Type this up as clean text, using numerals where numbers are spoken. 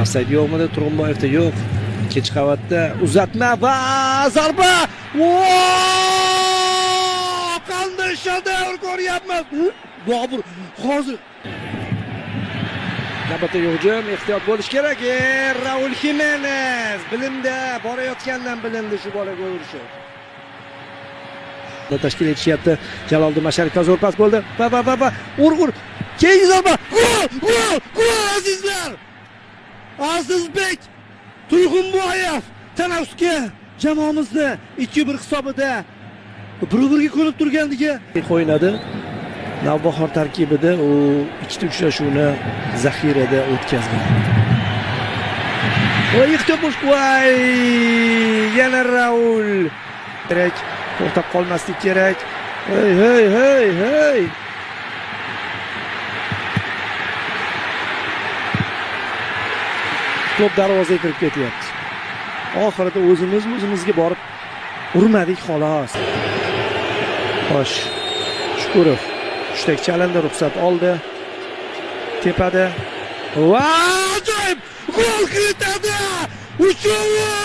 Ofsayd yo'qmi? Turg'unboyevda yo'q. Ikkinchi qavatda uzatma va zarba. Qanday shedevr ko'ryapmiz. Bobur hozir navbatdagi hujum ehtiyot bo'lish kerak. Raul Jimenez bilimda borayotgandan bilindi shu bolaga urishdi. Tashkil etishyapti. Jaloliddin Masharipov zo'r pas bo'ldi. Va ur. Keyingi zarba. Gol azizlar. Azizbek Turg'unboyev tanaffusga jamoamizni 2-1 hisobida bir-biriga ko'nib turganligi o'ynadi. Navbahor tarkibida u ikkita uchrashuvni zaxirada o'tkazgan. Voy ehtiyot bo'lish voy! Yana Raul. Kerak, to'xtab qolmaslik kerak. Hey. To'p darvozaga kirib ketyapti. Oxirida o'zimizga borib urmadik xolos. Xo'sh. Shukurov uchtak chalindi, ruxsat oldi. Tepada. Va ajoyib! Gol kiritadi! Uchovi!